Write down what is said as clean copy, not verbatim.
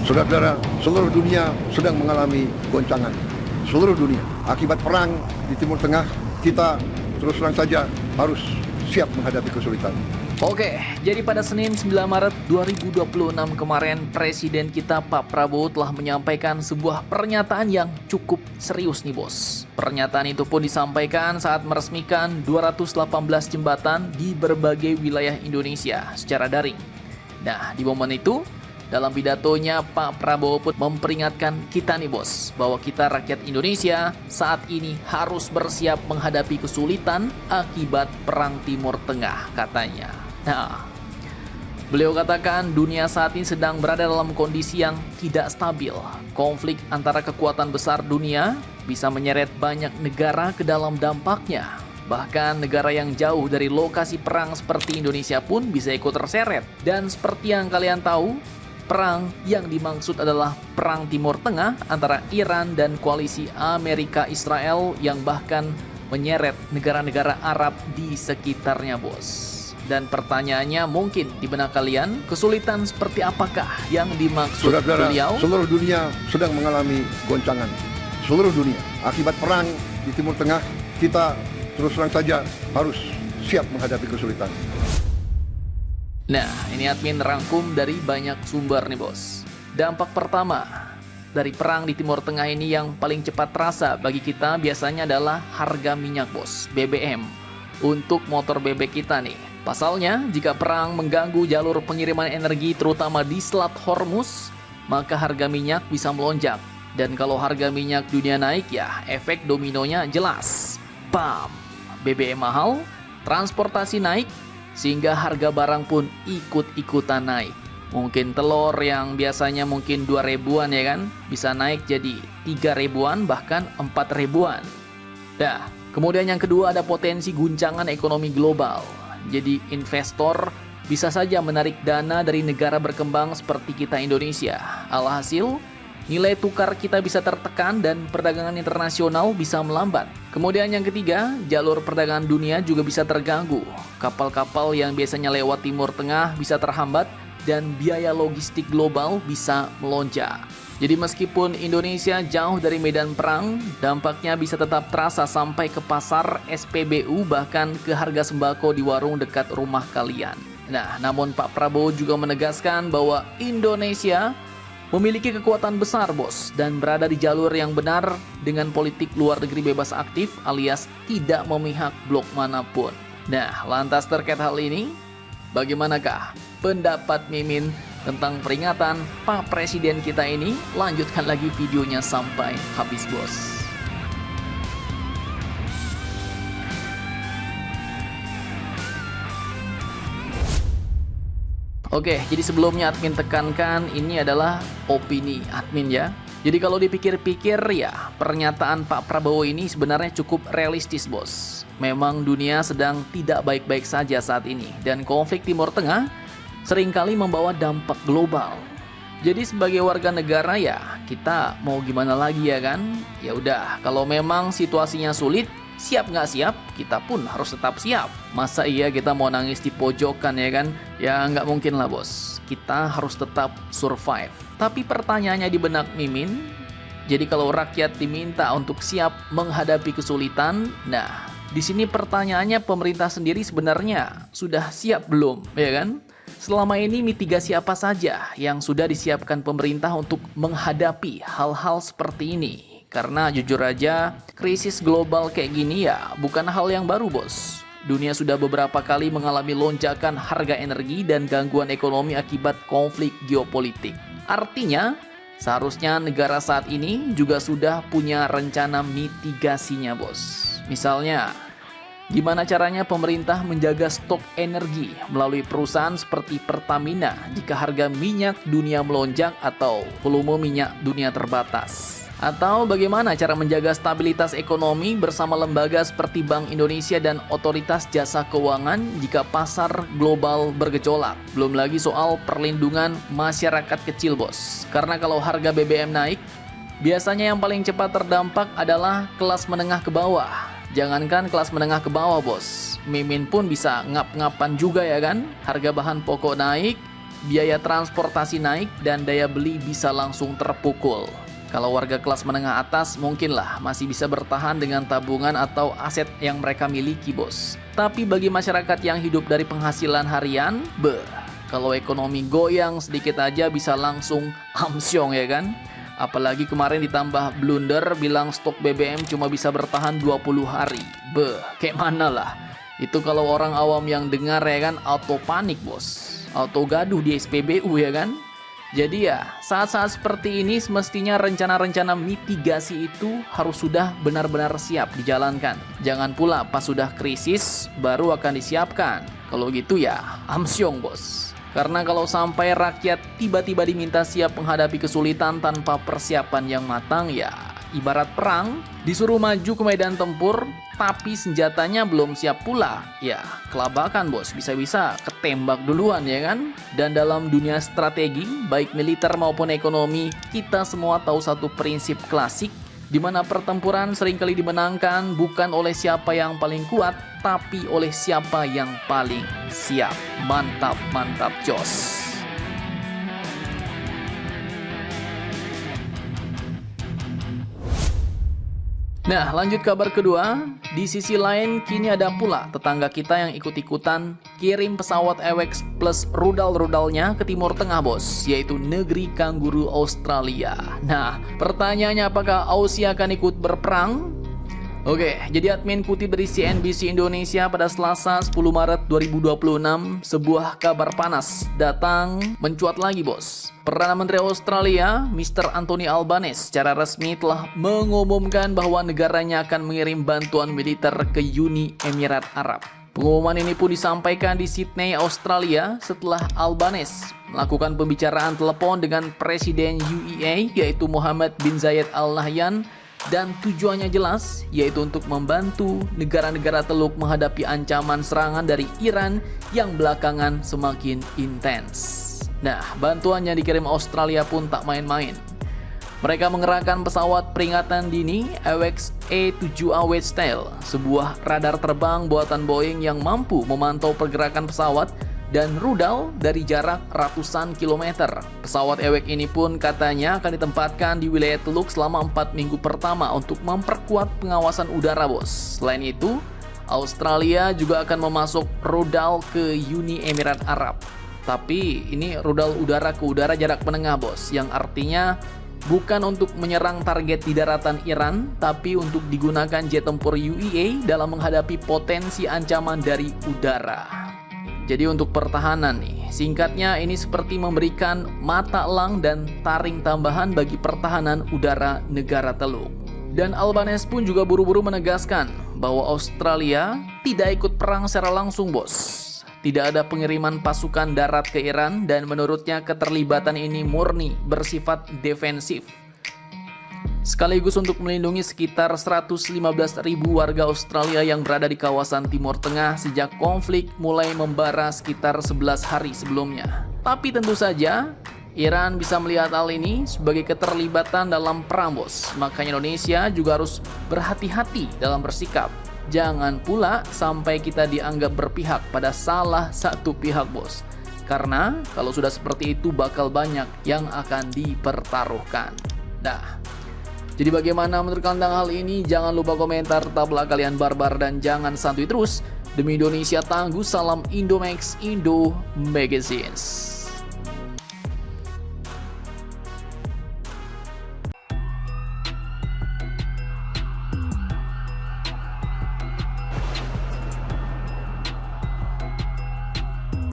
Saudara-saudara, seluruh dunia sedang mengalami goncangan. Seluruh dunia. Akibat perang di Timur Tengah, kita terus terang saja harus siap menghadapi kesulitan. Oke, jadi pada Senin 9 Maret 2026 kemarin, Presiden kita Pak Prabowo telah menyampaikan sebuah pernyataan yang cukup serius nih bos. Pernyataan itu pun disampaikan saat meresmikan 218 jembatan di berbagai wilayah Indonesia secara daring. Nah, di momen itu, dalam pidatonya Pak Prabowo pun memperingatkan kita nih bos, bahwa kita rakyat Indonesia saat ini harus bersiap menghadapi kesulitan akibat perang Timur Tengah katanya. Nah, beliau katakan dunia saat ini sedang berada dalam kondisi yang tidak stabil. Konflik antara kekuatan besar dunia bisa menyeret banyak negara ke dalam dampaknya. Bahkan negara yang jauh dari lokasi perang seperti Indonesia pun bisa ikut terseret. Dan seperti yang kalian tahu, perang yang dimaksud adalah Perang Timur Tengah antara Iran dan koalisi Amerika-Israel yang bahkan menyeret negara-negara Arab di sekitarnya bos. Dan pertanyaannya mungkin di benak kalian, kesulitan seperti apakah yang dimaksud Saudara-saudara, beliau? seluruh dunia sedang mengalami goncangan. Seluruh dunia. Akibat perang di Timur Tengah, kita terus terang saja harus siap menghadapi kesulitan. Nah, ini admin rangkum dari banyak sumber nih bos. Dampak pertama dari perang di Timur Tengah ini yang paling cepat terasa bagi kita biasanya adalah harga minyak bos, BBM, untuk motor bebek kita nih. Pasalnya, jika perang mengganggu jalur pengiriman energi terutama di Selat Hormuz, maka harga minyak bisa melonjak. Dan kalau harga minyak dunia naik ya, efek dominonya jelas. Bam! BBM mahal, transportasi naik, sehingga harga barang pun ikut-ikutan naik. Mungkin telur yang biasanya mungkin 2 ribuan ya kan, bisa naik jadi 3 ribuan bahkan 4 ribuan. Nah, kemudian yang kedua ada potensi guncangan ekonomi global. Jadi investor bisa saja menarik dana dari negara berkembang seperti kita Indonesia. Alhasil, nilai tukar kita bisa tertekan dan perdagangan internasional bisa melambat. Kemudian yang ketiga, jalur perdagangan dunia juga bisa terganggu. Kapal-kapal yang biasanya lewat Timur Tengah bisa terhambat dan biaya logistik global bisa melonjak. Jadi meskipun Indonesia jauh dari medan perang, dampaknya bisa tetap terasa sampai ke pasar SPBU bahkan ke harga sembako di warung dekat rumah kalian. Nah, namun Pak Prabowo juga menegaskan bahwa Indonesia memiliki kekuatan besar bos dan berada di jalur yang benar dengan politik luar negeri bebas aktif alias tidak memihak blok manapun. Nah, lantas terkait hal ini, bagaimanakah pendapat Mimin tentang peringatan Pak Presiden kita ini? Lanjutkan lagi videonya sampai habis bos. Oke, jadi sebelumnya admin tekankan ini adalah opini admin ya. Jadi kalau dipikir-pikir ya, pernyataan Pak Prabowo ini sebenarnya cukup realistis bos. Memang dunia sedang tidak baik-baik saja saat ini dan konflik Timur Tengah seringkali membawa dampak global. Jadi sebagai warga negara ya, kita mau gimana lagi ya kan? Ya udah, kalau memang situasinya sulit, siap nggak siap, kita pun harus tetap siap. Masa iya kita mau nangis di pojokan ya kan? Ya nggak mungkin lah bos. Kita harus tetap survive. Tapi pertanyaannya di benak Mimin, jadi kalau rakyat diminta untuk siap menghadapi kesulitan, nah di sini pertanyaannya pemerintah sendiri sebenarnya sudah siap belum, ya kan? Selama ini mitigasi apa saja yang sudah disiapkan pemerintah untuk menghadapi hal-hal seperti ini? Karena jujur aja, krisis global kayak gini ya bukan hal yang baru bos. Dunia sudah beberapa kali mengalami lonjakan harga energi dan gangguan ekonomi akibat konflik geopolitik. Artinya, seharusnya negara saat ini juga sudah punya rencana mitigasinya bos. Misalnya, gimana caranya pemerintah menjaga stok energi melalui perusahaan seperti Pertamina jika harga minyak dunia melonjak atau volume minyak dunia terbatas? Atau bagaimana cara menjaga stabilitas ekonomi bersama lembaga seperti Bank Indonesia dan Otoritas Jasa Keuangan jika pasar global bergejolak? Belum lagi soal perlindungan masyarakat kecil bos. Karena kalau harga BBM naik, biasanya yang paling cepat terdampak adalah kelas menengah ke bawah. Jangankan kelas menengah ke bawah bos, Mimin pun bisa ngap-ngapan juga ya kan? Harga bahan pokok naik, biaya transportasi naik dan daya beli bisa langsung terpukul. Kalau warga kelas menengah atas mungkinlah masih bisa bertahan dengan tabungan atau aset yang mereka miliki, bos. Tapi bagi masyarakat yang hidup dari penghasilan harian, kalau ekonomi goyang sedikit aja bisa langsung amsyong ya kan? Apalagi kemarin ditambah blunder bilang stok BBM cuma bisa bertahan 20 hari. Kayak mana lah? Itu kalau orang awam yang dengar ya kan auto panik, bos. Auto gaduh di SPBU ya kan? Jadi ya, saat-saat seperti ini semestinya rencana-rencana mitigasi itu harus sudah benar-benar siap dijalankan. Jangan pula pas sudah krisis baru akan disiapkan. Kalau gitu ya, amsyong bos. Karena kalau sampai rakyat tiba-tiba diminta siap menghadapi kesulitan tanpa persiapan yang matang ya, ibarat perang, disuruh maju ke medan tempur, tapi senjatanya belum siap pula. Ya, kelabakan bos, bisa-bisa ketembak duluan ya kan? Dan dalam dunia strategi, baik militer maupun ekonomi, kita semua tahu satu prinsip klasik, di mana pertempuran seringkali dimenangkan bukan oleh siapa yang paling kuat, tapi oleh siapa yang paling siap. Mantap, mantap, jos. Nah, lanjut kabar kedua. Di sisi lain, kini ada pula tetangga kita yang ikut-ikutan kirim pesawat AWACS plus rudal-rudalnya ke Timur Tengah, bos, yaitu negeri kanguru Australia. Nah, pertanyaannya apakah Aussie akan ikut berperang? Oke, jadi admin kutip dari CNBC Indonesia pada Selasa 10 Maret 2026, sebuah kabar panas datang mencuat lagi, bos. Perdana Menteri Australia, Mr. Anthony Albanese, secara resmi telah mengumumkan bahwa negaranya akan mengirim bantuan militer ke Uni Emirat Arab. Pengumuman ini pun disampaikan di Sydney, Australia, setelah Albanese melakukan pembicaraan telepon dengan Presiden UEA, yaitu Mohammed bin Zayed Al Nahyan, dan tujuannya jelas, yaitu untuk membantu negara-negara Teluk menghadapi ancaman serangan dari Iran yang belakangan semakin intens. Nah, bantuan yang dikirim Australia pun tak main-main. Mereka mengerahkan pesawat peringatan dini AWACS A7A Wedgetail, sebuah radar terbang buatan Boeing yang mampu memantau pergerakan pesawat dan rudal dari jarak ratusan kilometer. Pesawat AWACS ini pun katanya akan ditempatkan di wilayah Teluk selama 4 minggu pertama untuk memperkuat pengawasan udara, bos. Selain itu, Australia juga akan memasuk rudal ke Uni Emirat Arab. Tapi ini rudal udara ke udara jarak menengah, bos, yang artinya bukan untuk menyerang target di daratan Iran, tapi untuk digunakan jet tempur UEA dalam menghadapi potensi ancaman dari udara. Jadi untuk pertahanan nih, singkatnya ini seperti memberikan mata elang dan taring tambahan bagi pertahanan udara negara Teluk. Dan Albanese pun juga buru-buru menegaskan bahwa Australia tidak ikut perang secara langsung, bos. Tidak ada pengiriman pasukan darat ke Iran dan menurutnya keterlibatan ini murni bersifat defensif. Sekaligus untuk melindungi sekitar 115.000 warga Australia yang berada di kawasan Timur Tengah sejak konflik mulai membara sekitar 11 hari sebelumnya. Tapi tentu saja, Iran bisa melihat hal ini sebagai keterlibatan dalam perang, bos. Makanya Indonesia juga harus berhati-hati dalam bersikap. Jangan pula sampai kita dianggap berpihak pada salah satu pihak, bos. Karena kalau sudah seperti itu bakal banyak yang akan dipertaruhkan. Nah, jadi bagaimana menurut kalian tentang hal ini? Jangan lupa komentar, tetaplah kalian barbar dan jangan santuy terus. Demi Indonesia tangguh, salam Indomax Indo Magazines.